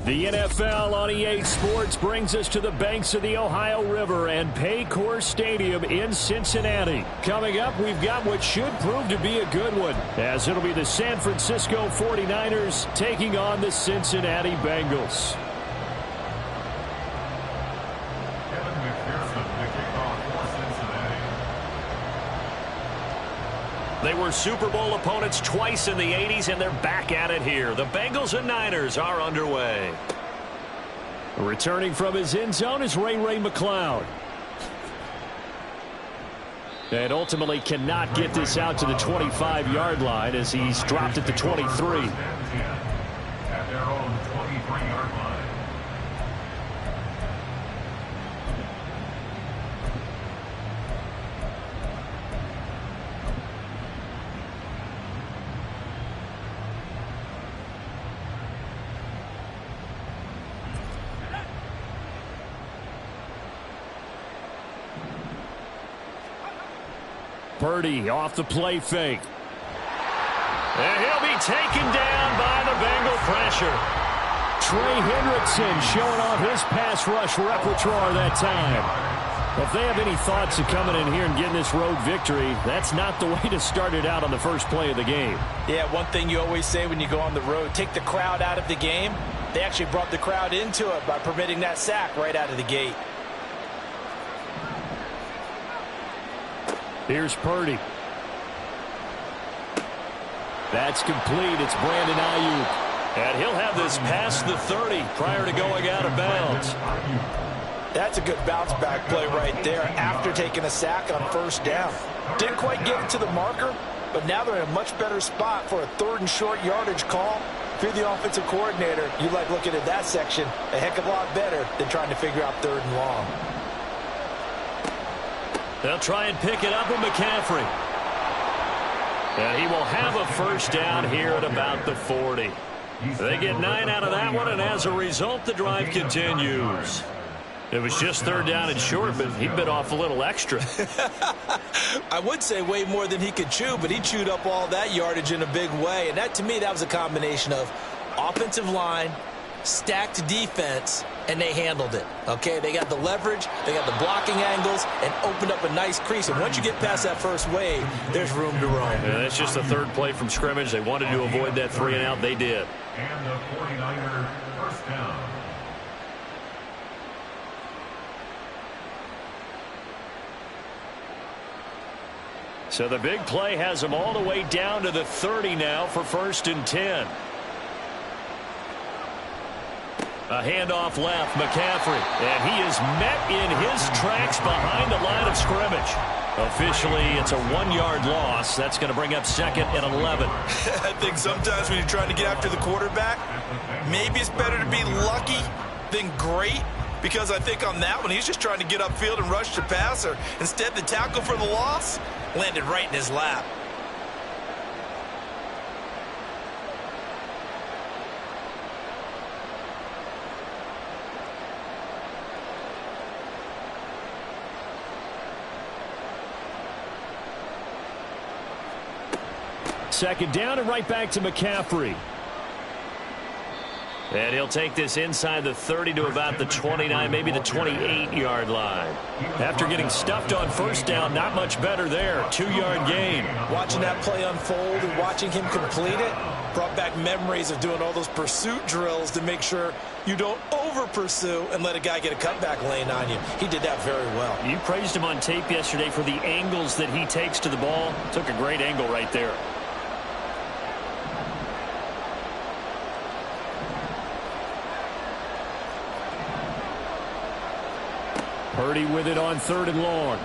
The NFL on EA Sports brings us to the banks of the Ohio River and Paycor Stadium in Cincinnati. Coming up, we've got what should prove to be a good one, as it'll be the San Francisco 49ers taking on the Cincinnati Bengals. They were Super Bowl opponents twice in the 80s, and they're back at it here. The Bengals and Niners are underway. Returning from his end zone is Ray McCloud. And ultimately cannot get this out to the 25-yard line as he's dropped at the 23. At their own 23-yard line. Purdy off the play fake. And he'll be taken down by the Bengal pressure. Trey Hendrickson showing off his pass rush repertoire that time. If they have any thoughts of coming in here and getting this road victory, that's not the way to start it out on the first play of the game. Yeah, one thing you always say when you go on the road, take the crowd out of the game. They actually brought the crowd into it by permitting that sack right out of the gate. Here's Purdy. That's complete. It's Brandon Ayuk. And he'll have this past the 30 prior to going out of bounds. That's a good bounce back play right there after taking a sack on first down. Didn't quite get it to the marker, but now they're in a much better spot for a 3rd and short yardage call. If you're the offensive coordinator, you like looking at that section a heck of a lot better than trying to figure out 3rd and long. They'll try and pick it up with McCaffrey. And he will have a first down here at about the 40. They get 9 out of that one, and as a result, the drive continues. It was just 3rd down and short, but he bit off a little extra. I would say way more than he could chew, but he chewed up all that yardage in a big way. And that, to me, that was a combination of offensive line, stacked defense, and they handled it. Okay, they got the leverage, they got the blocking angles, and opened up a nice crease. And once you get past that first wave, there's room to roam. Yeah, that's just the 3rd play from scrimmage. They wanted to avoid that 3 and out. They did. And the 49er first down. So the big play has them all the way down to the 30 now for 1st and 10. A handoff left, McCaffrey, and he is met in his tracks behind the line of scrimmage. Officially, it's a 1-yard loss. That's going to bring up 2nd and 11. I think sometimes when you're trying to get after the quarterback, maybe it's better to be lucky than great, because I think on that one, he's just trying to get upfield and rush the passer. Instead, the tackle for the loss landed right in his lap. Second down and right back to McCaffrey. And he'll take this inside the 30 to about the 29, maybe the 28-yard line. After getting stuffed on first down, not much better there. 2-yard gain. Watching that play unfold and watching him complete it brought back memories of doing all those pursuit drills to make sure you don't over-pursue and let a guy get a cutback lane on you. He did that very well. You praised him on tape yesterday for the angles that he takes to the ball. Took a great angle right there. Purdy with it on 3rd and long.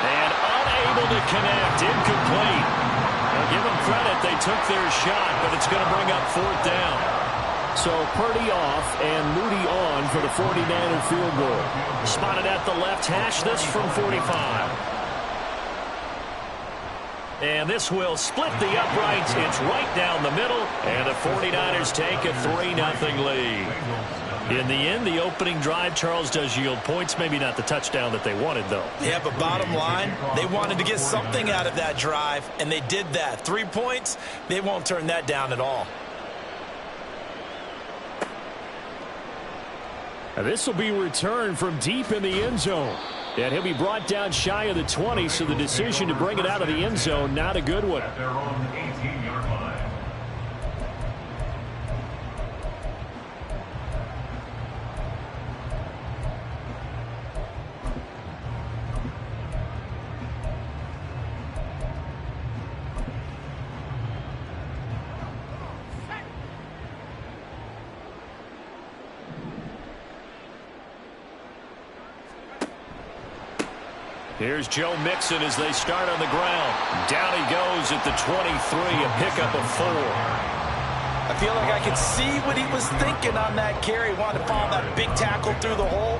And unable to connect. Incomplete. Now give them credit. They took their shot, but it's going to bring up 4th down. So Purdy off and Moody on for the 49er field goal. Spotted at the left hash. This from 45. And this will split the uprights. It's right down the middle. And the 49ers take a 3-0 lead. In the end, the opening drive, Charles, does yield points. Maybe not the touchdown that they wanted, though. Yeah, but bottom line, they wanted to get something out of that drive, and they did that. 3 points, they won't turn that down at all. This will be returned from deep in the end zone. And he'll be brought down shy of the 20, so the decision to bring it out of the end zone, not a good one. At their own 18-yard line. Here's Joe Mixon as they start on the ground. Down he goes at the 23, a pickup of 4. I feel like I could see what he was thinking on that carry. Wanted to follow that big tackle through the hole.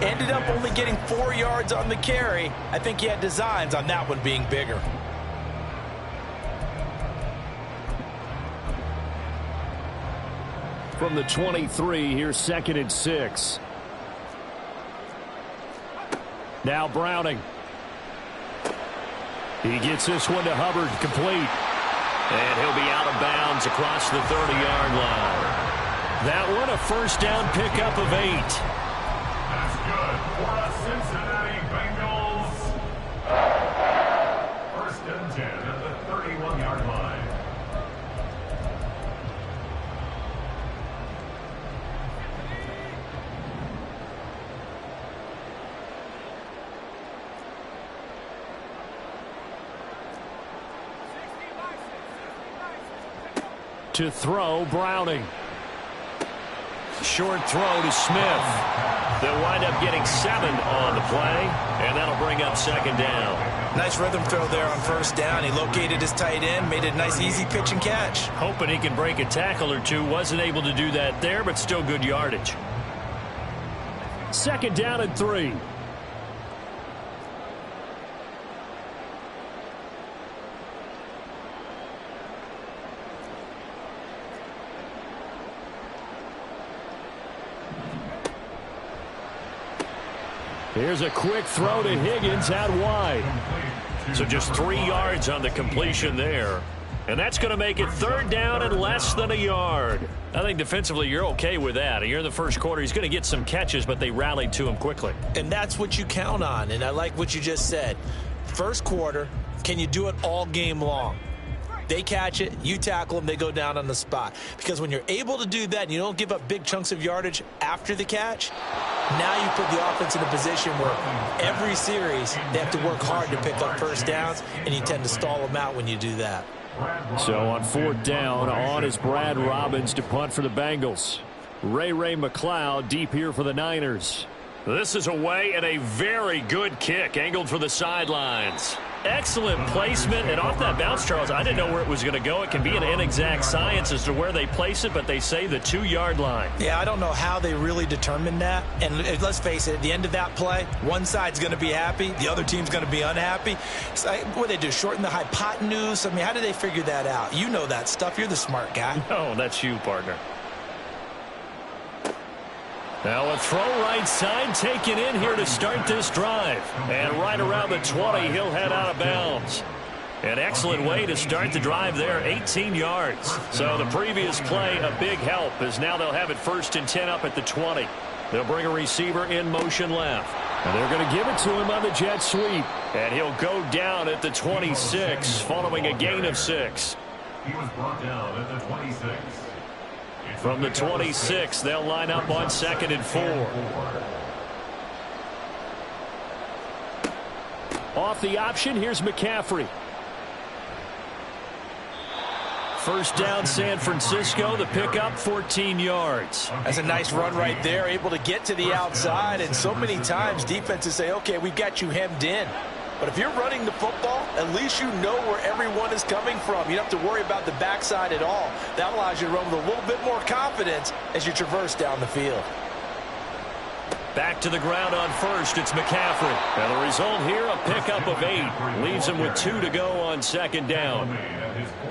Ended up only getting 4 yards on the carry. I think he had designs on that one being bigger. From the 23, here's 2nd and 6. Now Browning. He gets this one to Hubbard, complete. And he'll be out of bounds across the 30-yard line. That one, a first down pickup of 8. That's good for the Cincinnati Bengals. First and 10 at the 31-yard line. To throw, Browning. Short throw to Smith. They'll wind up getting 7 on the play, and that'll bring up 2nd down. Nice rhythm throw there on first down. He located his tight end, made it a nice easy pitch and catch. Hoping he can break a tackle or two. Wasn't able to do that there, but still good yardage. 2nd down and 3. Here's a quick throw to Higgins out wide. So just 3 yards on the completion there. And that's going to make it 3rd down and less than a yard. I think defensively you're okay with that. You're in the first quarter. He's going to get some catches, but they rallied to him quickly. And that's what you count on. And I like what you just said. First quarter, can you do it all game long? They catch it, you tackle them, they go down on the spot. Because when you're able to do that and you don't give up big chunks of yardage after the catch, now you put the offense in a position where every series they have to work hard to pick up first downs, and you tend to stall them out when you do that. So on 4th down, on is Brad Robbins to punt for the Bengals. Ray McCloud deep here for the Niners. This is away and a very good kick, angled for the sidelines. Excellent placement, and off that bounce, Charles, I didn't know where it was going to go. It can be an inexact science as to where they place it, but they say the 2-yard line. Yeah, I don't know how they really determined that. And let's face it, at the end of that play, one side's going to be happy, the other team's going to be unhappy. So what they do, shorten the hypotenuse? I mean, how do they figure that out? You know that stuff. You're the smart guy. No, that's you, partner. Now a throw right side taken in here to start this drive. And right around the 20, he'll head out of bounds. An excellent way to start the drive there, 18 yards. So the previous play, a big help, as now they'll have it 1st and 10 up at the 20. They'll bring a receiver in motion left. And they're going to give it to him on the jet sweep. And he'll go down at the 26, following a gain of 6. He was brought down at the 26. From the 26, they'll line up on 2nd and 4. Off the option, here's McCaffrey. First down, San Francisco. The pickup, 14 yards. That's a nice run right there, able to get to the outside. And so many times defenses say, okay, we've got you hemmed in. But if you're running the football, at least you know where everyone is coming from. You don't have to worry about the backside at all. That allows you to run with a little bit more confidence as you traverse down the field. Back to the ground on first, it's McCaffrey. And the result here, a pickup of 8. Leaves him with 2 to go on 2nd down.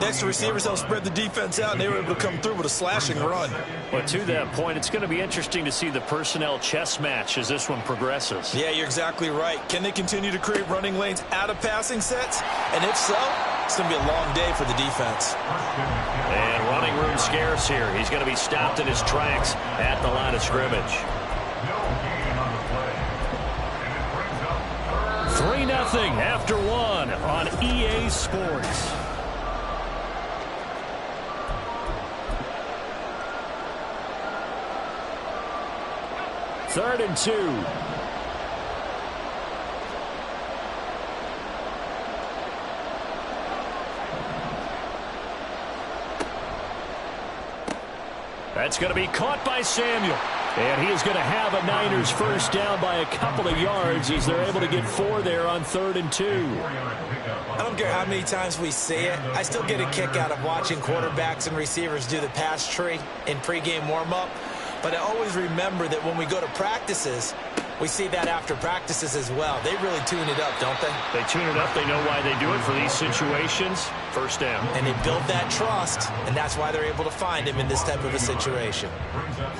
Next, the receivers don't spread the defense out, and they were able to come through with a slashing run. But to that point, it's going to be interesting to see the personnel chess match as this one progresses. Yeah, you're exactly right. Can they continue to create running lanes out of passing sets? And if so, it's going to be a long day for the defense. And running room scarce here. He's going to be stopped in his tracks at the line of scrimmage. after one on EA Sports. Third and 2. That's going to be caught by Samuel. And he is going to have a Niners first down by a couple of yards as they're able to get 4 there on 3rd and 2. I don't care how many times we see it. I still get a kick out of watching quarterbacks and receivers do the pass tree in pregame warm-up. But I always remember that when we go to practices, we see that after practices as well. They really tune it up, don't they? They tune it up. They know why they do it for these situations. First down. And they build that trust, and that's why they're able to find him in this type of a situation.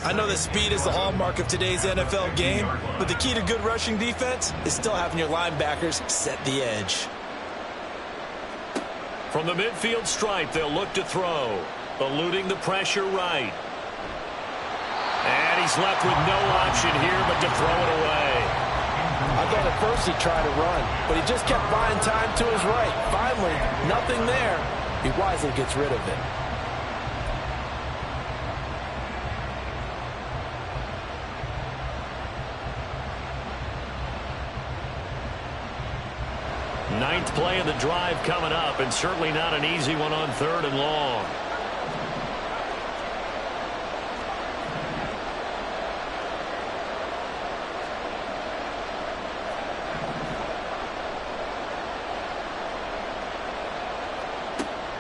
I know that speed is the hallmark of today's NFL game, but the key to good rushing defense is still having your linebackers set the edge. From the midfield stripe, they'll look to throw. Eluding the pressure right. And he's left with no option here but to throw it away. I thought at first he'd try to run, but he just kept buying time to his right. Finally, nothing there. He wisely gets rid of it. Ninth play of the drive coming up, and certainly not an easy one on 3rd and long.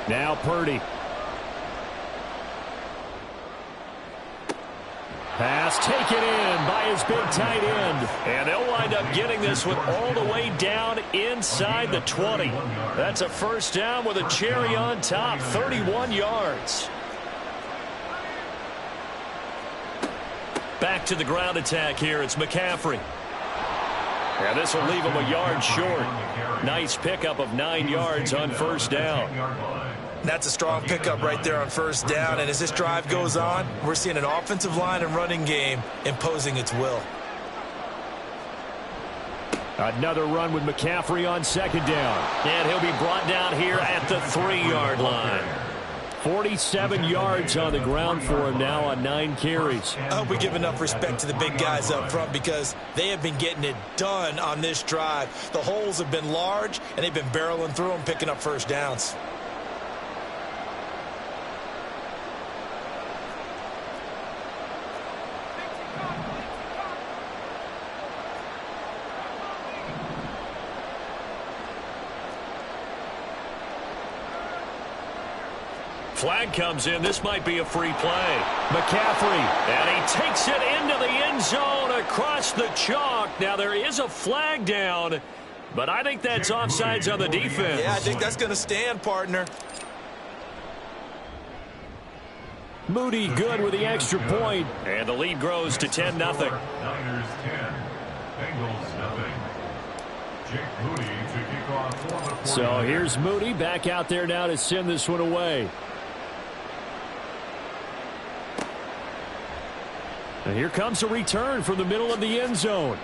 Now Purdy. Pass taken in by his big tight end. And they'll wind up getting this one all the way down inside the 20. That's a first down with a cherry on top, 31 yards. Back to the ground attack here. It's McCaffrey. And this will leave him a yard short. Nice pickup of 9 yards on first down. That's a strong pickup right there on first down. And as this drive goes on, we're seeing an offensive line and running game imposing its will. Another run with McCaffrey on second down. And he'll be brought down here at the 3-yard line. 47 yards on the ground for him now on 9 carries. I hope we give enough respect to the big guys up front because they have been getting it done on this drive. The holes have been large, and they've been barreling through them, picking up first downs. Flag comes in. This might be a free play. McCaffrey, and he takes it into the end zone across the chalk. Now, there is a flag down, but I think that's offsides on the defense. Yeah, I think that's going to stand, partner. Moody good with the extra point. And the lead grows to 10-0. Niners 10, Bengals 0. Jake Moody to kick off for the 49ers. So here's Moody back out there now to send this one away. And here comes a return from the middle of the end zone.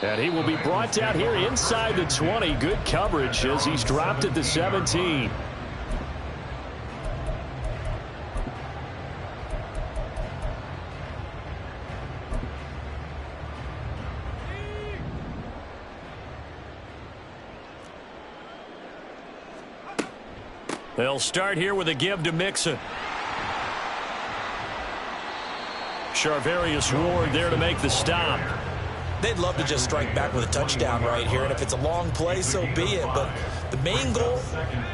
And he will be brought down here inside the 20. Good coverage as he's dropped at the 17. They'll start here with a give to Mixon. Charvarius Ward there to make the stop. They'd love to just strike back with a touchdown right here, and if it's a long play, so be it. But the main goal,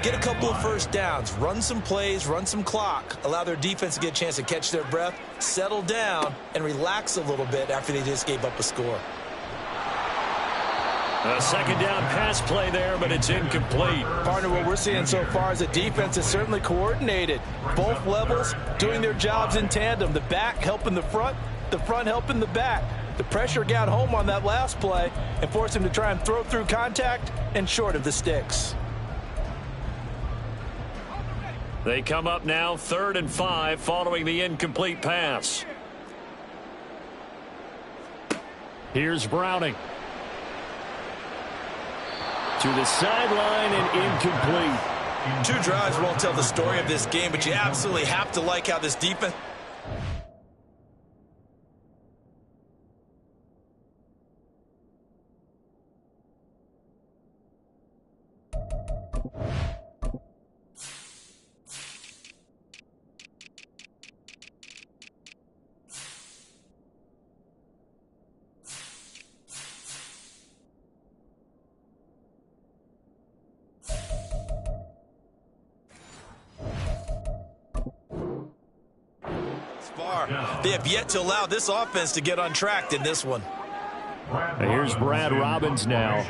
get a couple of first downs, run some plays, run some clock, allow their defense to get a chance to catch their breath, settle down, and relax a little bit after they just gave up a score. A second down pass play there, but it's incomplete. Partner, what we're seeing so far is a defense is certainly coordinated. Both levels doing their jobs in tandem. The back helping the front helping the back. The pressure got home on that last play and forced him to try and throw through contact and short of the sticks. They come up now 3rd and 5 following the incomplete pass. Here's Browning. To the sideline and incomplete. 2 drives won't tell the story of this game, but you absolutely have to like how this defense... They have yet to allow this offense to get untracked in this one. Here's Brad Robbins now.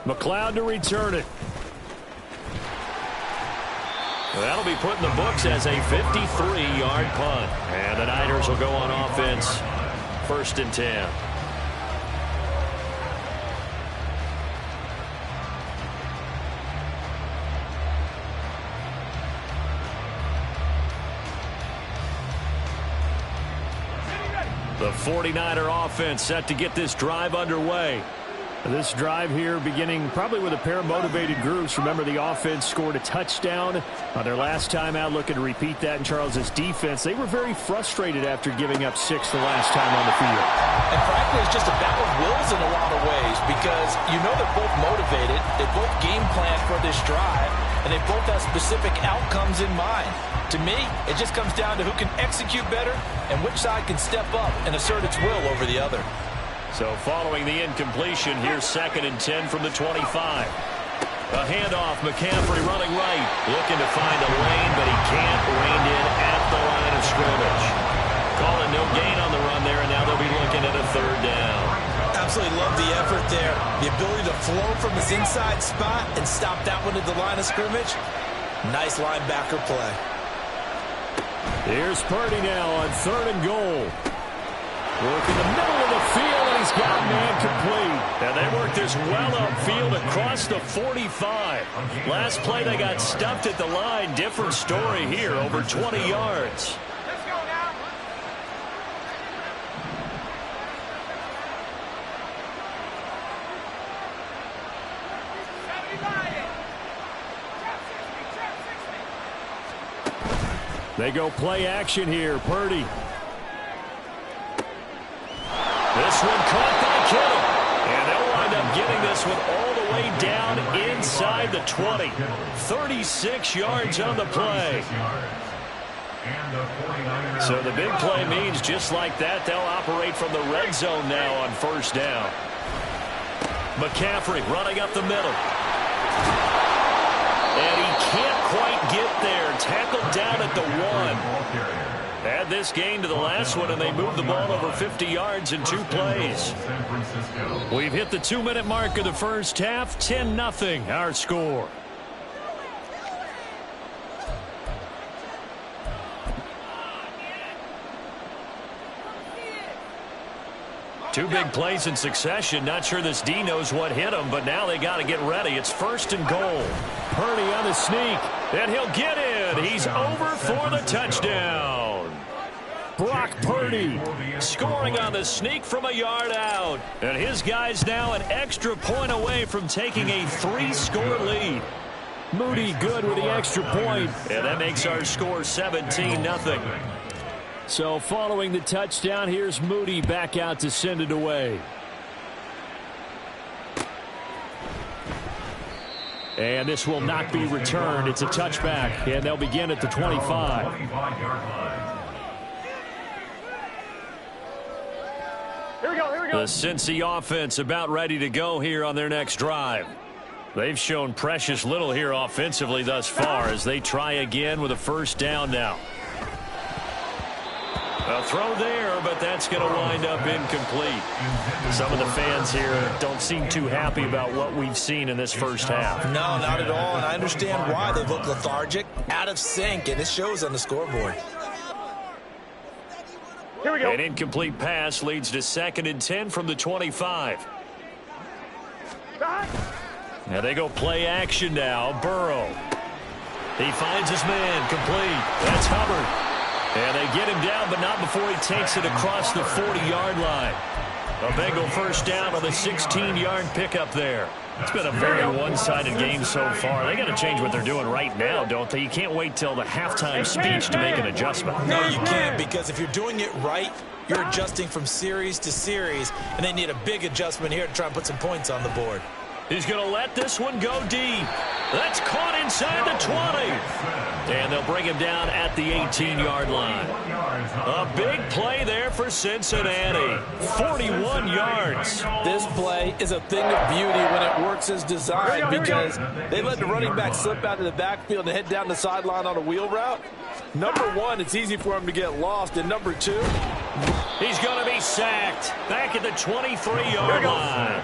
McLeod to return it. That'll be put in the books as a 53-yard punt. And the Niners will go on offense. 1st and 10. The 49er offense set to get this drive underway. This drive here beginning probably with a pair of motivated groups. Remember, the offense scored a touchdown on their last time out, looking to repeat that in Charles's defense. They were very frustrated after giving up 6 the last time on the field. And frankly, it's just a battle of wills in a lot of ways because you know they're both motivated. They both game plan for this drive, and they both have specific outcomes in mind. To me, it just comes down to who can execute better and which side can step up and assert its will over the other. So following the incompletion, here's 2nd and 10 from the 25. A handoff, McCaffrey running right, looking to find a lane, but he can't. Reined in at the line of scrimmage. Calling no gain on the run there, and now they'll be looking at a 3rd down. Absolutely love the effort there. The ability to flow from his inside spot and stop that one at the line of scrimmage. Nice linebacker play. Here's Purdy now on 3rd and goal. Work in the middle of the field, and he's got man complete. And they worked this well upfield across the 45. Last play, they got stuffed at the line. Different story here, over 20 yards. Let's go now. They go play action here. Purdy. This one caught by Kittle. And they'll wind up getting this one all the way down inside the 20. 36 yards on the play. So the big play means just like that, they'll operate from the red zone now on 1st down. McCaffrey running up the middle. And he can't quite get there. Tackled down at the 1. Add this gain to the last one, and they move the ball over 50 yards in 2 plays. We've hit the 2-minute mark of the first half. 10-0 our score. Two big plays in succession. Not sure this D knows what hit him, but now they got to get ready. It's 1st and goal. Purdy on the sneak, and he'll get in. He's over for the touchdown. Brock Purdy scoring on the sneak from a yard out. And his guys now an extra point away from taking a 3-score lead. Moody good with the extra point, and that makes our score 17-0. So following the touchdown, here's Moody back out to send it away. And this will not be returned. It's a touchback, and they'll begin at the 25. Here we go. The Cincy offense about ready to go here on their next drive. They've shown precious little here offensively thus far as they try again with a 1st down now. A throw there, but that's going to wind up incomplete. Some of the fans here don't seem too happy about what we've seen in this first half. No, not at all, and I understand why. They look lethargic, out of sync, and it shows on the scoreboard. Here we go. An incomplete pass leads to 2nd and 10 from the 25. Now they go play action now. Burrow. He finds his man, complete. That's Hubbard. And they get him down, but not before he takes it across the 40-yard line. A Bengal first down on the 16-yard pickup there. It's been a very one-sided game so far. They got to change what they're doing right now, don't they? You can't wait till the halftime speech to make an adjustment. No, you can't, because if you're doing it right, you're adjusting from series to series, and they need a big adjustment here to try and put some points on the board. He's going to let this one go deep. That's caught inside the 20. And they'll bring him down at the 18-yard line. A big play there for Cincinnati. 41 yards. This play is a thing of beauty when it works as designed, because they let the running back slip out of the backfield and head down the sideline on a wheel route. Number one, it's easy for him to get lost. And number two, he's going to be sacked back at the 23-yard line.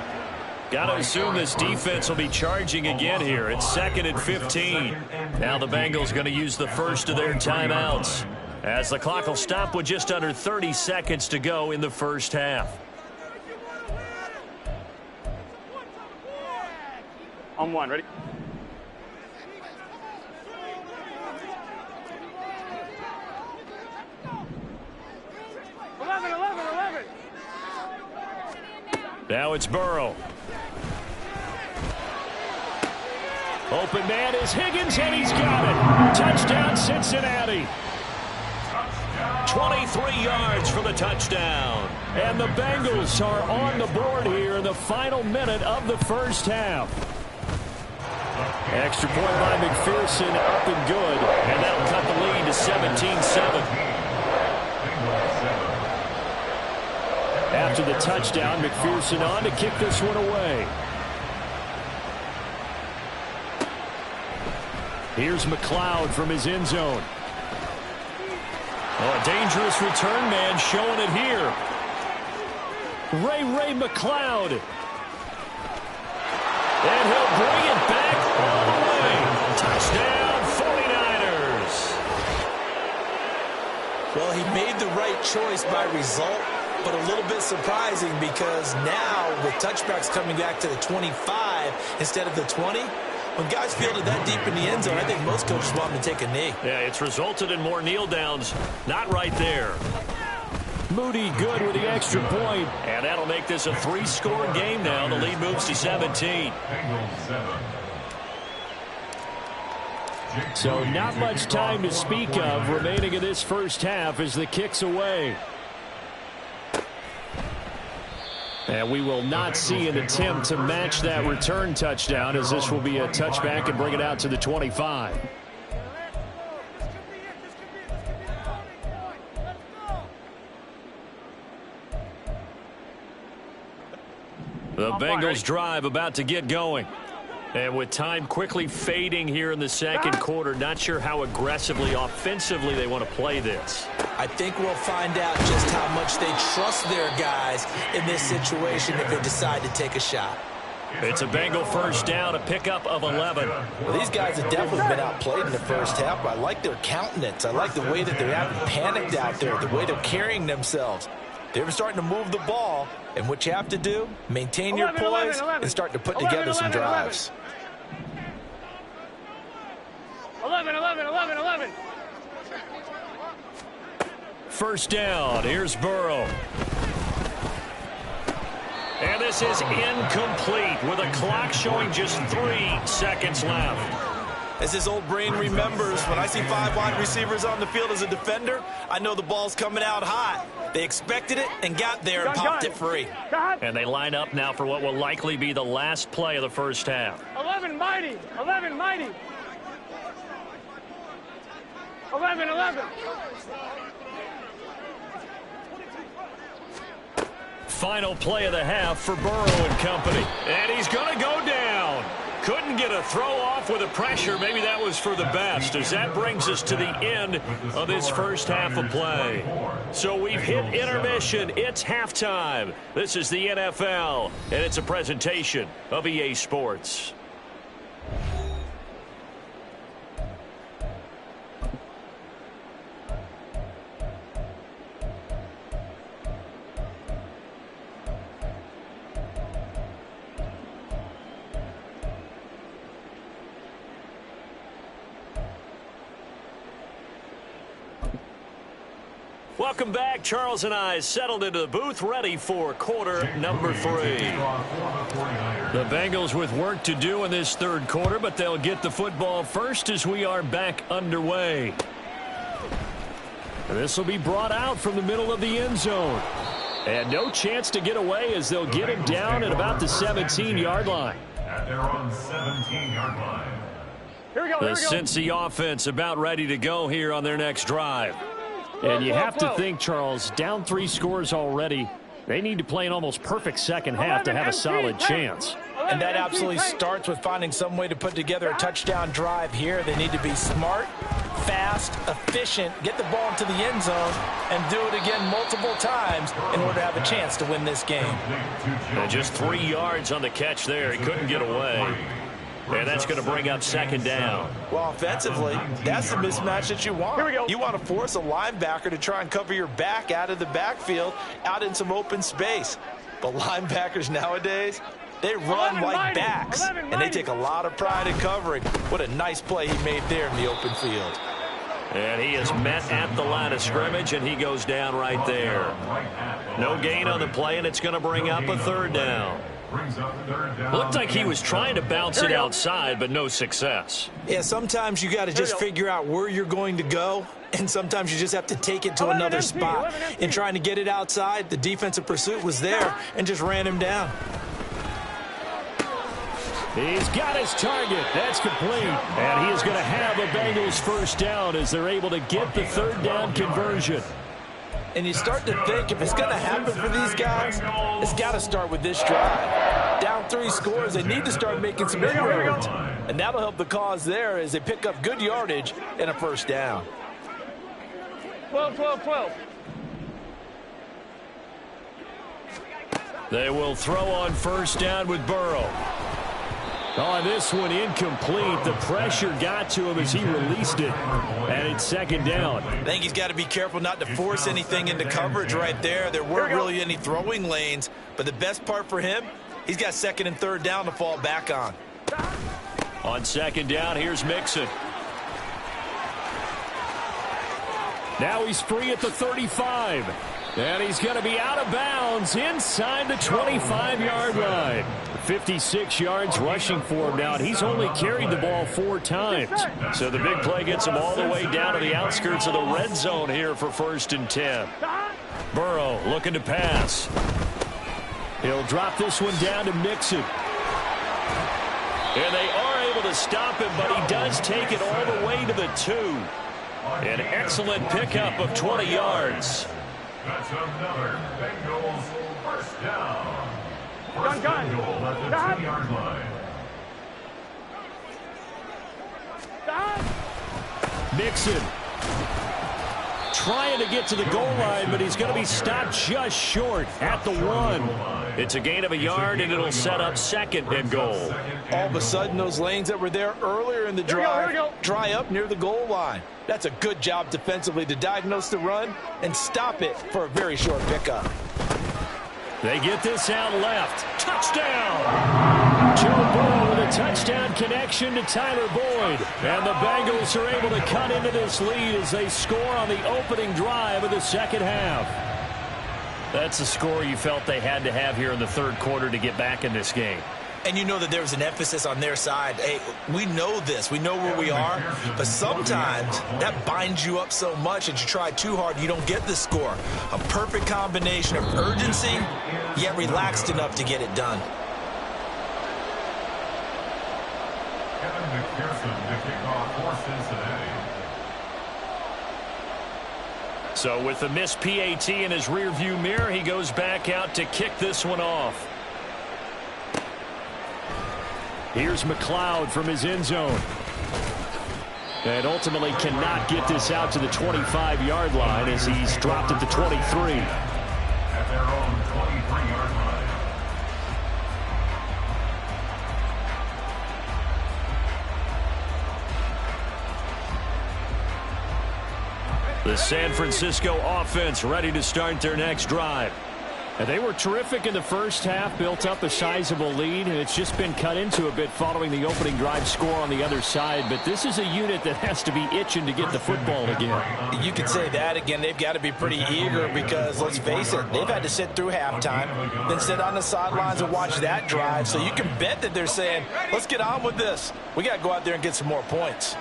Got to assume this defense will be charging again here. It's 2nd and 15. Now the Bengals going to use the first of their timeouts, as the clock will stop with just under 30 seconds to go in the first half. On one, ready? Now it's Burrow. Open man is Higgins, and he's got it. Touchdown, Cincinnati. 23 yards for the touchdown. And the Bengals are on the board here in the final minute of the first half. Extra point by McPherson, up and good. And that'll cut the lead to 17-7. After the touchdown, McPherson on to kick this one away. Here's McLeod from his end zone. Oh, a dangerous return man showing it here. Ray McLeod. And he'll bring it back all the way. Touchdown, 49ers. well, he made the right choice by result, but a little bit surprising, because now with touchbacks coming back to the 25 instead of the 20, when guys fielded that deep in the end zone, I think most coaches want them to take a knee. Yeah, it's resulted in more kneel downs. Not right there. Moody good with the extra point, and that'll make this a 3-score game now. The lead moves to 17. So not much time to speak of remaining in this first half as the kick's away. And we will not see an attempt to match that return touchdown, as this will be a touchback and bring it out to the 25. The Bengals drive about to get going. And with time quickly fading here in the second quarter, not sure how aggressively, offensively they want to play this. I think we'll find out just how much they trust their guys in this situation if they decide to take a shot. It's a Bengal first down, a pickup of 11. Well, these guys have definitely been outplayed in the first half, but I like their countenance. I like the way that they haven't panicked out there, the way they're carrying themselves. They're starting to move the ball, and what you have to do, maintain your poise and start to put together some drives. 11. First down, here's Burrow. And this is incomplete with a clock showing just 3 seconds left. As his old brain remembers, when I see 5 wide receivers on the field as a defender, I know the ball's coming out hot. They expected it and got there and popped it free. And they line up now for what will likely be the last play of the first half. 11 mighty. 11. Final play of the half for Burrow and company. And he's going to go down. Couldn't get a throw off with the pressure. Maybe that was for the best, as that brings us to the end of this first half of play. So we've hit intermission. It's halftime. This is the NFL, and it's a presentation of EA Sports. Welcome back. Charles and I settled into the booth, ready for quarter number 3. The Bengals with work to do in this third quarter, but they'll get the football first as we are back underway. This will be brought out from the middle of the end zone. And no chance to get away as they'll get him down at about the 17-yard line. At their own 17-yard line. Here we go. The Cincy offense about ready to go here on their next drive. And you have to think, Charles, down 3 scores already. They need to play an almost perfect second half to have a solid chance. And that absolutely starts with finding some way to put together a touchdown drive here. They need to be smart, fast, efficient, get the ball into the end zone, and do it again multiple times in order to have a chance to win this game. And just 3 yards on the catch there. He couldn't get away. And that's going to bring up second down. Well, offensively, that's the mismatch that you want. Here we go. You want to force a linebacker to try and cover your back out of the backfield, out in some open space. But linebackers nowadays, they run like backs, and they take a lot of pride in covering. What a nice play he made there in the open field. And he is met at the line of scrimmage, and he goes down right there. No gain on the play, and it's going to bring up a third down. Looked like he was trying to bounce it outside, but no success. Yeah, sometimes you got to just figure out where you're going to go, and sometimes you just have to take it to another spot. In trying to get it outside, the defensive pursuit was there and just ran him down. He's got his target. That's complete. And he is going to have a Bengals first down as they're able to get the third down conversion. And you start to think if it's going to happen for these guys, it's got to start with this drive. Down 3 scores, they need to start making some inroads. And that'll help the cause there as they pick up good yardage and a first down. 12. They will throw on first down with Burrow. On this one, incomplete. The pressure got to him as he released it. And it's second down. I think he's got to be careful not to force anything into coverage right there. There weren't really any throwing lanes. But the best part for him, he's got second and third down to fall back on. On second down, here's Mixon. Now he's free at the 35. And he's going to be out of bounds inside the 25-yard line. 56 yards rushing for him now, and he's only carried the ball 4 times. So the big play gets him all the way down to the outskirts of the red zone here for first and 10. Burrow looking to pass. He'll drop this one down to Mixon. And they are able to stop him, but he does take it all the way to the 2. An excellent pickup of 20 yards. That's another Bengals first down. Gun. Goal at the 2-yard line. Mixon trying to get to the goal line, but he's going to be stopped just short at the 1. It's a gain of a yard, and it'll set up second and goal. All of a sudden, those lanes that were there earlier in the drive dry up near the goal line. That's a good job defensively to diagnose the run and stop it for a very short pickup. They get this out left. Touchdown! Joe Burrow with a touchdown connection to Tyler Boyd. And the Bengals are able to cut into this lead as they score on the opening drive of the second half. That's the score you felt they had to have here in the third quarter to get back in this game. And you know that there's an emphasis on their side. Hey, we know this. We know where we are. But sometimes that binds you up so much that you try too hard, you don't get the score. A perfect combination of urgency, yet relaxed enough to get it done. Kevin McPherson to kick off for Cincinnati. So with the missed PAT in his rearview mirror, he goes back out to kick this one off. Here's McLeod from his end zone. And ultimately cannot get this out to the 25-yard line as he's dropped at the 23. At their own 23-yard line. The San Francisco offense ready to start their next drive. And they were terrific in the first half, built up a sizable lead, and it's just been cut into a bit following the opening drive score on the other side. But this is a unit that has to be itching to get the football again. You could say that again. They've got to be pretty eager because, let's face it, they've had to sit through halftime, then sit on the sidelines and watch that drive. So you can bet that they're saying, let's get on with this. We got to go out there and get some more points.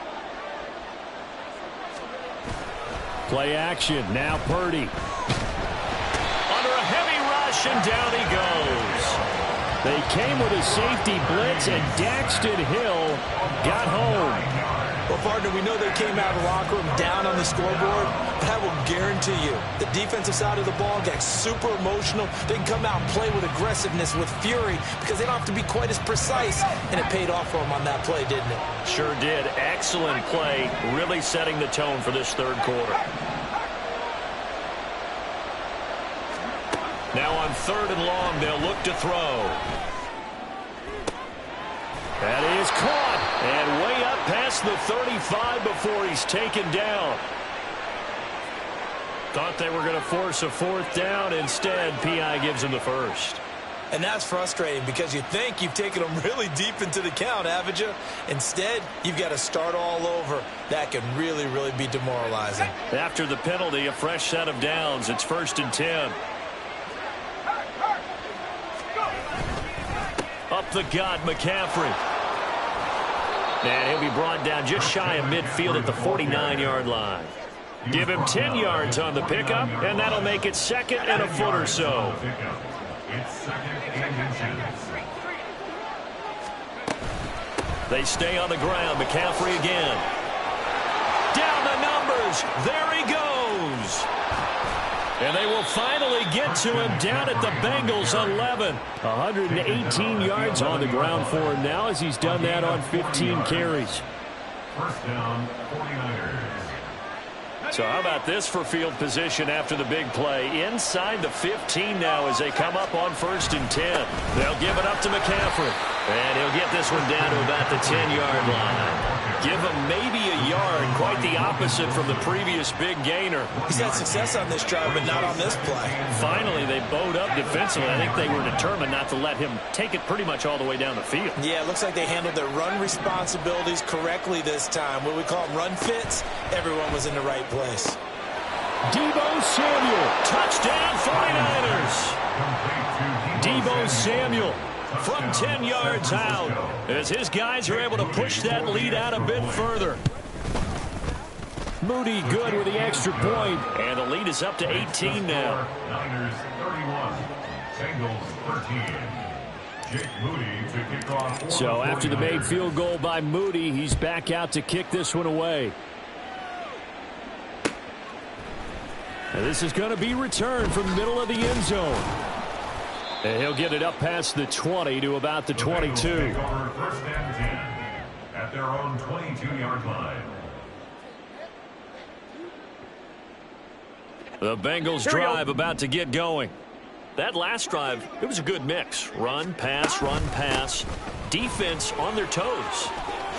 Play action. Now Purdy. And down he goes. They came with a safety blitz, and Daxton Hill got home. Well, partner, we know they came out of the locker room down on the scoreboard, but I will guarantee you the defensive side of the ball gets super emotional. They can come out and play with aggressiveness, with fury, because they don't have to be quite as precise, and it paid off for them on that play, didn't it? Sure did. Excellent play, really setting the tone for this third quarter. Now on 3rd and long, they'll look to throw. That is caught, and way up past the 35 before he's taken down. Thought they were going to force a 4th down. Instead, P.I. gives him the first. And that's frustrating because you think you've taken them really deep into the count, haven't you? Instead, you've got to start all over. That can really, really be demoralizing. After the penalty, a fresh set of downs. It's 1st and 10. Up the gut, McCaffrey. And he'll be brought down just shy of midfield at the 49-yard line. Give him 10 yards on the pickup, and that'll make it 2nd and a foot or so. They stay on the ground. McCaffrey again. Down the numbers. There he goes. And they will finally get to him down at the Bengals 11. 118 yards on the ground for him now as he's done that on 15 carries. First down, 49ers. So how about this for field position after the big play? Inside the 15 now as they come up on 1st and 10. They'll give it up to McCaffrey. And he'll get this one down to about the 10-yard line. Give him maybe a yard, quite the opposite from the previous big gainer. He's had success on this drive, but not on this play. Finally, they bowed up defensively. I think they were determined not to let him take it pretty much all the way down the field. Yeah, it looks like they handled their run responsibilities correctly this time. What we call them run fits, everyone was in the right place. Deebo Samuel, touchdown 49ers. Deebo Samuel from 10 yards out as his guys are able to push that lead out a bit further. Moody good with the extra point, and the lead is up to 18 now. Niners 31, Bengals 13. Jake Moody to kick off. So after the made field goal by Moody, he's back out to kick this one away. And this is going to be returned from the middle of the end zone. And he'll get it up past the 20 to about the 22. First and 10 at their own 22-yard line. The Bengals drive about to get going. That last drive, it was a good mix. Run, pass, defense on their toes.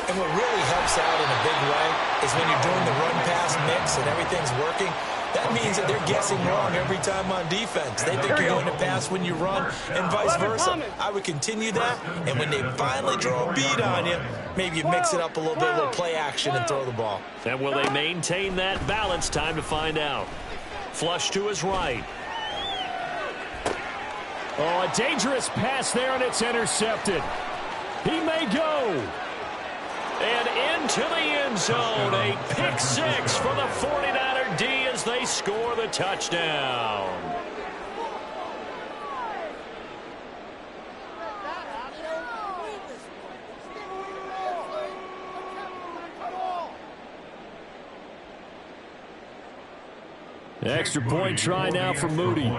And what really helps out in a big way is when you're doing the run-pass mix and everything's working, that means that they're guessing wrong every time on defense. They think you're going to pass when you run and vice versa. I would continue that, and when they finally draw a beat on you, maybe you mix it up a little bit, a little play action, and throw the ball. And will they maintain that balance? Time to find out. Flush to his right. Oh, a dangerous pass there, and it's intercepted. He may go. And into the end zone, a pick six for the 49er D as they score the touchdown. Extra point try now for Moody.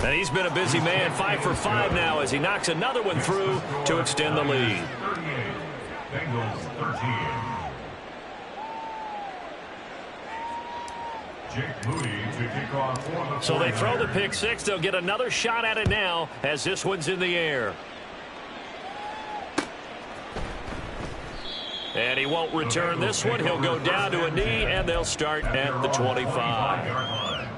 And he's been a busy man, 5 for 5 now as he knocks another one through to extend the lead. 38, Bengals 13. Jake Moody to kick off for the So they throw the pick six. They'll get another shot at it now as this one's in the air. And he won't return this one. He'll go down to a knee, and they'll start at the 25.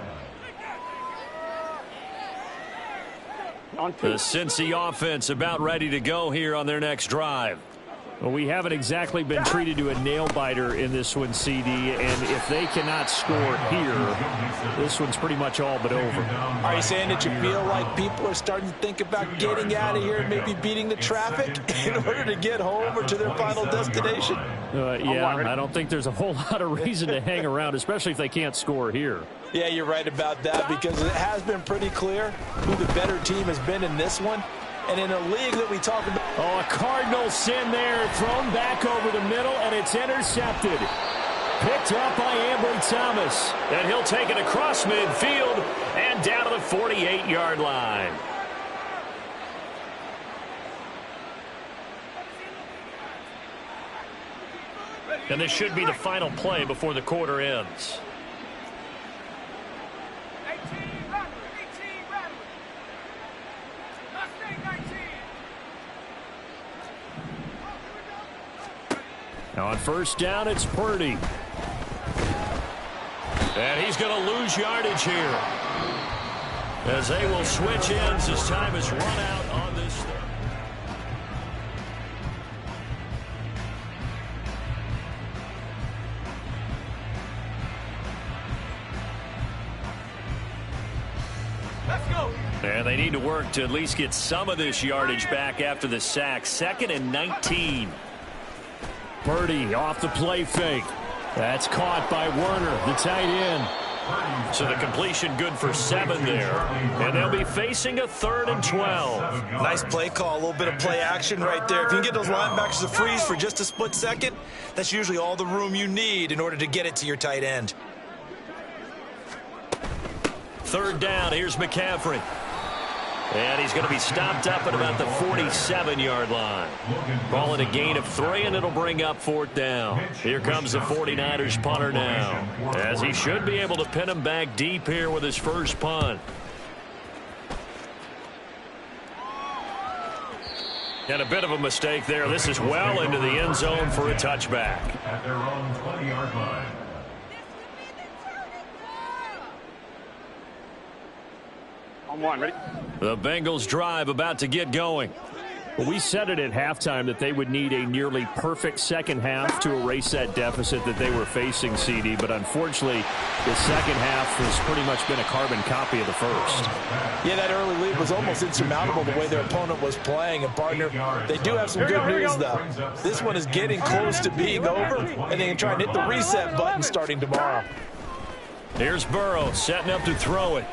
The Cincy offense about ready to go here on their next drive. Well, we haven't exactly been treated to a nail-biter in this one, CD, and if they cannot score here, this one's pretty much all but over. Are you saying that you feel like people are starting to think about getting out of here and maybe beating the traffic in order to get home or to their final destination? Yeah, I don't think there's a whole lot of reason to hang around, especially if they can't score here. Yeah, you're right about that, because it has been pretty clear who the better team has been in this one. And in a league that we talk about. Oh, a Cardinal sin there, thrown back over the middle, and it's intercepted. Picked up by Ambry Thomas. And he'll take it across midfield and down to the 48-yard line. And this should be the final play before the quarter ends. Now on first down, it's Purdy. And he's going to lose yardage here, as they will switch ends as time is run out on this third. Let's go. And they need to work to at least get some of this yardage back after the sack. 2nd and 19. Purdy off the play fake. That's caught by Werner, the tight end. So the completion good for 7 there. And they'll be facing a 3rd and 12. Nice play call, a little bit of play action right there. If you can get those linebackers to freeze for just a split second, that's usually all the room you need in order to get it to your tight end. 3rd down, here's McCaffrey. And he's going to be stopped up at about the 47-yard line. Ball at a gain of 3, and it'll bring up 4th down. Here comes the 49ers punter now, as he should be able to pin him back deep here with his first punt. And a bit of a mistake there. This is well into the end zone for a touchback. At their own 20-yard line. On one, ready? The Bengals drive about to get going. Well, we said it at halftime that they would need a nearly perfect second half to erase that deficit that they were facing, CD. But unfortunately, the second half has pretty much been a carbon copy of the first. Yeah, that early lead was almost insurmountable the way their opponent was playing. And, partner, they do have some good news, though. This one is getting close to being over, and they can try and hit the reset button starting tomorrow. Here's Burrow setting up to throw it.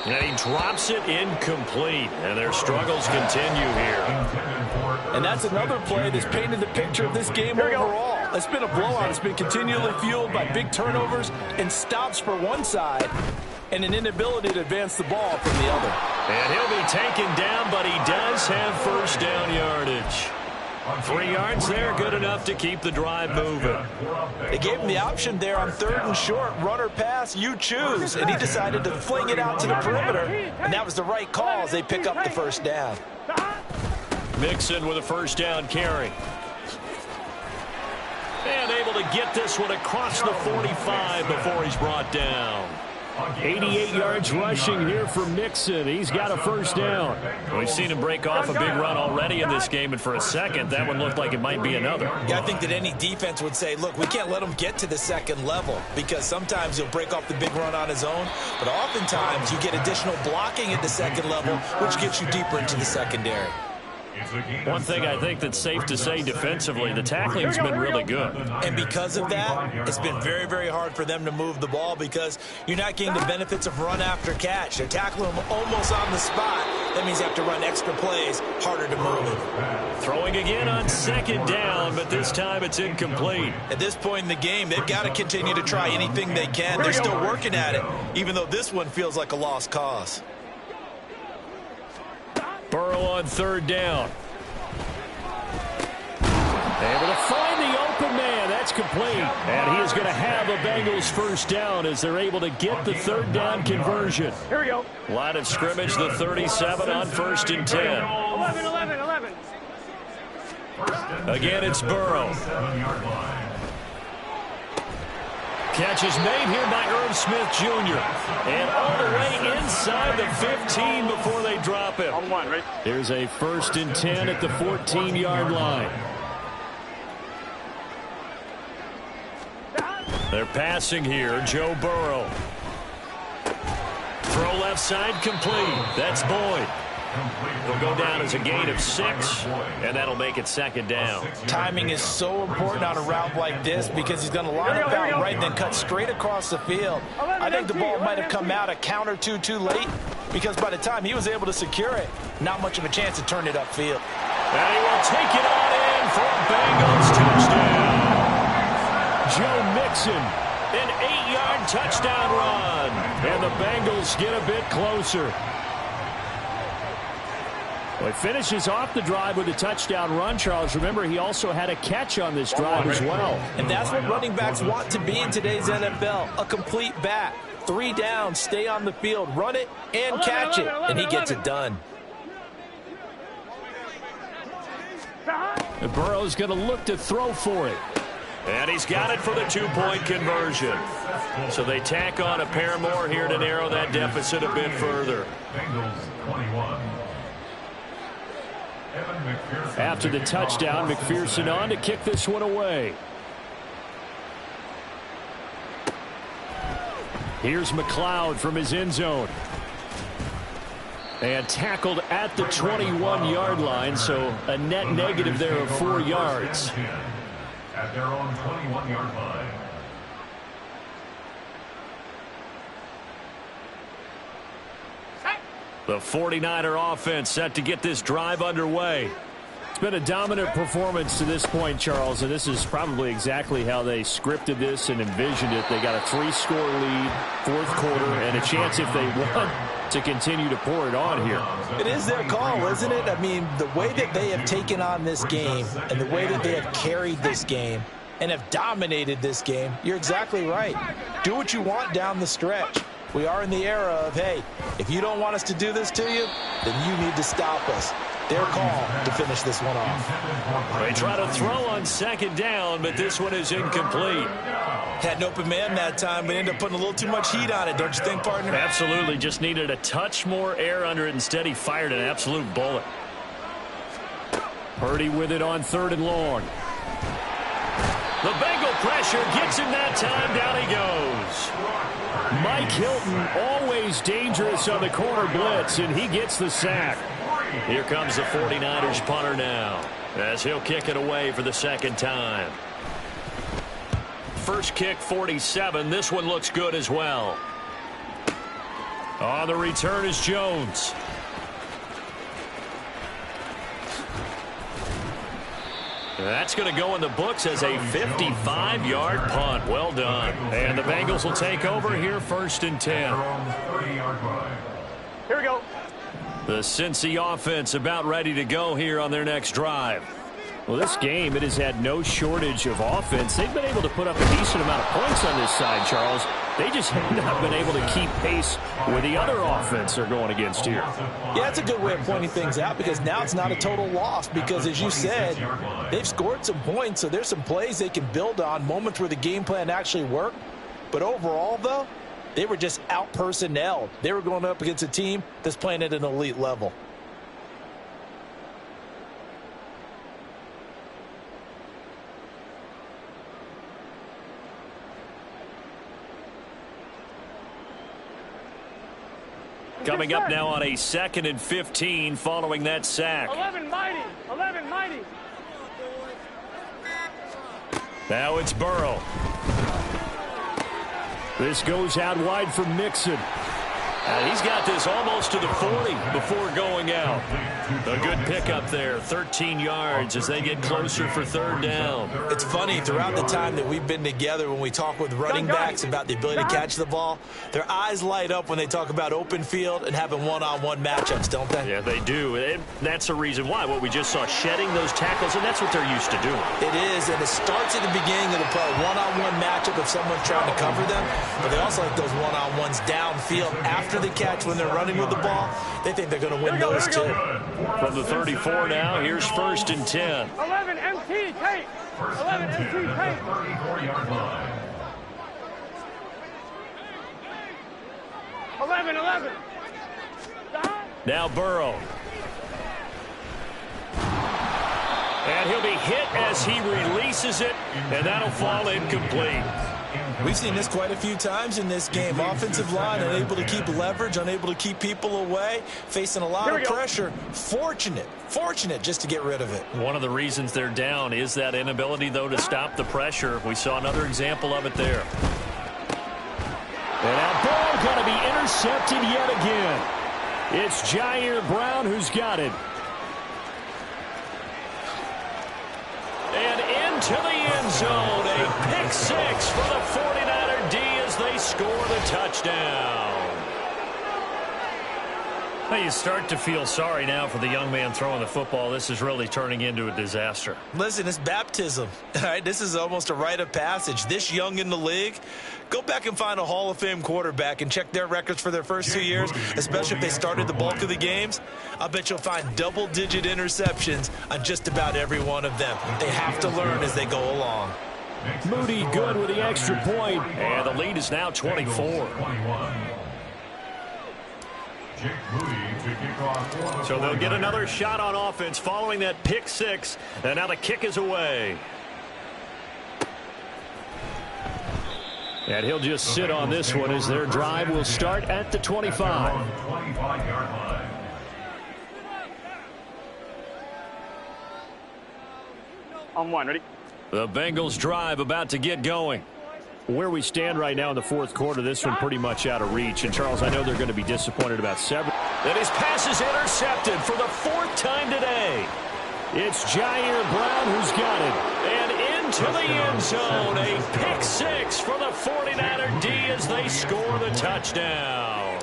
And he drops it incomplete, and their struggles continue here. And that's another play that's painted the picture of this game overall. It's been a blowout. It's been continually fueled by big turnovers and stops for one side and an inability to advance the ball from the other. And he'll be taken down, but he does have first down yardage. 3 yards there, good enough to keep the drive moving. They gave him the option there on 3rd and short, run or pass, you choose. And he decided to fling it out to the perimeter, and that was the right call as they pick up the first down. Mixon with a first down carry. And able to get this one across the 45 before he's brought down. 88 yards rushing here for Mixon. He's got a first down. We've seen him break off a big run already in this game, and for a second, that one looked like it might be another. Yeah, I think that any defense would say, look, we can't let him get to the second level, because sometimes he'll break off the big run on his own, but oftentimes you get additional blocking at the second level, which gets you deeper into the secondary. One thing I think that's safe to say defensively, the tackling's been really good. And because of that, it's been very, very hard for them to move the ball because you're not getting the benefits of run after catch. They're tackling them almost on the spot. That means you have to run extra plays, harder to move it. Throwing again on 2nd down, but this time it's incomplete. At this point in the game, they've got to continue to try anything they can. They're still working at it, even though this one feels like a lost cause. Burrow on 3rd down. Able to find the open man. That's complete. And he is going to have a Bengals first down as they're able to get the 3rd down conversion. Here we go. Line of scrimmage, the 37 on 1st and 10. 11. First and Again, it's Burrow. 7-yard line. Catch is made here by Irv Smith Jr. And all the way inside the 15 before they drop him. On one, ready? Here's a 1st and 10 at the 14-yard line. They're passing here. Joe Burrow. Throw left side complete. That's Boyd. It'll go down as a gain of 6, and that'll make it 2nd down. Timing is so important on a route like this because he's going to line up out right and then cut straight across the field. I think the ball might have come out a count or two too late because by the time he was able to secure it, not much of a chance to turn it upfield. And he will take it on in for a Bengals touchdown. Joe Mixon, an 8-yard touchdown run. And the Bengals get a bit closer. Well, he finishes off the drive with a touchdown run, Charles. Remember, he also had a catch on this drive as well. And that's what running backs want to be in today's NFL, a complete back. 3 down, stay on the field, run it, and catch it. And he gets it done. And Burrow's going to look to throw for it. And he's got it for the 2-point conversion. So they tack on a pair more here to narrow that deficit a bit further. Bengals 21. After the touchdown, McPherson on to kick this one away. Here's McLeod from his end zone. And tackled at the 21-yard line, so a net negative there of 4 yards. At their own 21-yard line. The 49er offense set to get this drive underway. It's been a dominant performance to this point, Charles, and this is probably exactly how they scripted this and envisioned it. They got a 3-score lead, 4th quarter, and a chance if they want to continue to pour it on here. It is their call, isn't it? I mean, the way that they have taken on this game and the way that they have carried this game and have dominated this game, you're exactly right. Do what you want down the stretch. We are in the era of, hey, if you don't want us to do this to you, then you need to stop us. Their call to finish this one off. They try to throw on 2nd down, but this one is incomplete. Had an open man that time, but ended up putting a little too much heat on it, don't you think, partner? Absolutely. Just needed a touch more air under it. Instead, he fired an absolute bullet. Purdy with it on 3rd and long. The Bengal pressure gets him that time. Down he goes. Mike Hilton, always dangerous on the corner blitz, and he gets the sack. Here comes the 49ers punter now, as he'll kick it away for the 2nd time. First kick, 47. This one looks good as well. On the return is Jones. That's going to go in the books as a 55-yard punt. Well done. And the Bengals will take over here, 1st and 10. Here we go. The Cincy offense about ready to go here on their next drive. Well, this game, it has had no shortage of offense. They've been able to put up a decent amount of points on this side, Charles. They just have not been able to keep pace with the other offense they're going against here. Yeah, that's a good way of pointing things out because now it's not a total loss because, as you said, they've scored some points, so there's some plays they can build on, moments where the game plan actually worked. But overall, though, they were just out-personnelled. They were going up against a team that's playing at an elite level. Coming up now on a 2nd and 15 following that sack. 11 mighty. 11 mighty. Now it's Burrow. This goes out wide for Mixon. He's got this almost to the 40 before going out. A good pickup there, 13 yards as they get closer for 3rd down. It's funny, throughout the time that we've been together, when we talk with running backs about the ability to catch the ball, their eyes light up when they talk about open field and having one-on-one matchups, don't they? Yeah, they do. And that's the reason why. What we just saw, shedding those tackles, and that's what they're used to doing. It is, and it starts at the beginning of the play. One-on-one matchup if someone's trying to cover them, but they also like those one-on-ones downfield after the catch when they're running with the ball. They think they're going to win those too. From the 34 now, here's 1st and 10. 11 empty. MT, tape. First 11, and 10 MT, at tape. the 34-yard line. 11. Now Burrow. And he'll be hit as he releases it, and that'll fall incomplete. We've seen this quite a few times in this game. Offensive line unable to keep leverage, unable to keep people away, facing a lot of pressure. Fortunate just to get rid of it. One of the reasons they're down is that inability, though, to stop the pressure. We saw another example of it there. And that ball going to be intercepted yet again. It's Jair Brown who's got it. And into the end zone, a pick six for the 49er D as they score the touchdown. Well, you start to feel sorry now for the young man throwing the football. This is really turning into a disaster. Listen, it's baptism. All right, this is almost a rite of passage. This young in the league, go back and find a Hall of Fame quarterback and check their records for their first 2 years, especially if they started the bulk of the games. I bet you'll find double-digit interceptions on just about every one of them. They have to learn as they go along. Moody good with the extra point, and the lead is now 24. So they'll get another shot on offense following that pick six, and now the kick is away. And he'll just sit on this one as their drive will start at the 25. On one, ready? The Bengals drive about to get going. Where we stand right now in the fourth quarter, this one pretty much out of reach. And, Charles, I know they're going to be disappointed about several. And his pass is intercepted for the fourth time today. It's Jair Brown who's got it. And into the end zone, a pick six for the 49er D as they score the touchdown.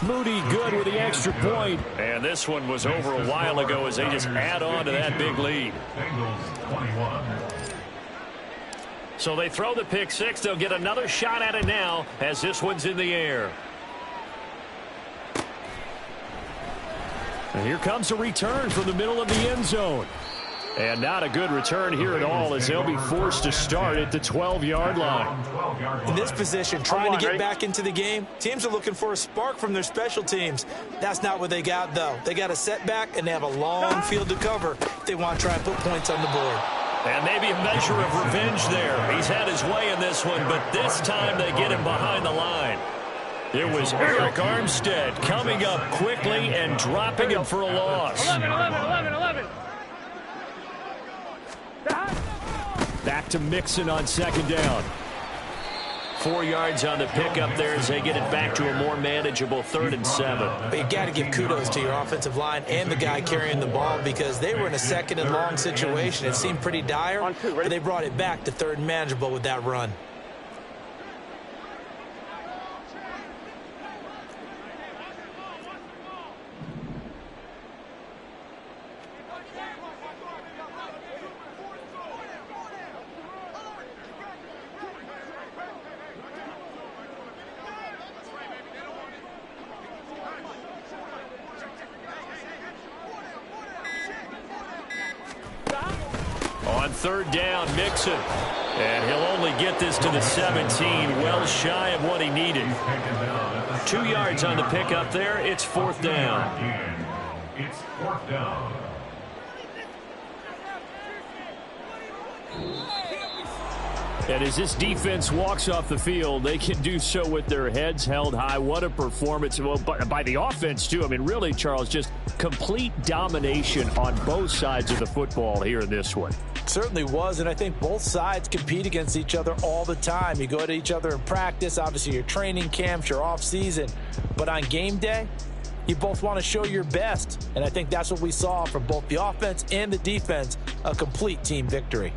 Moody good with the extra point. And this one was over a while ago as they just add on to that big lead. So they throw the pick six. They'll get another shot at it now as this one's in the air. And here comes a return from the middle of the end zone. And not a good return here at all as they'll be forced to start at the 12-yard line. In this position, trying to get back into the game, teams are looking for a spark from their special teams. That's not what they got, though. They got a setback, and they have a long field to cover if they want to try and put points on the board. And maybe a measure of revenge there. He's had his way in this one, but this time they get him behind the line. It was Eric Armstead coming up quickly and dropping him for a loss. 11. Back to Mixon on second down. 4 yards on the pickup there as they get it back to a more manageable 3rd and 7. But you got to give kudos to your offensive line and the guy carrying the ball because they were in a 2nd and long situation. It seemed pretty dire, but they brought it back to 3rd and manageable with that run. On 3rd down, Mixon. And he'll only get this to the 17, well shy of what he needed. 2 yards on the pickup there. It's 4th down. It's 4th down. And as this defense walks off the field, they can do so with their heads held high. What a performance. Well, by the offense, too. I mean, really, Charles, just complete domination on both sides of the football here in this one. Certainly was, and I think both sides compete against each other all the time. You go at each other in practice, obviously your training camps, your off-season. But on game day, you both want to show your best. And I think that's what we saw from both the offense and the defense, a complete team victory.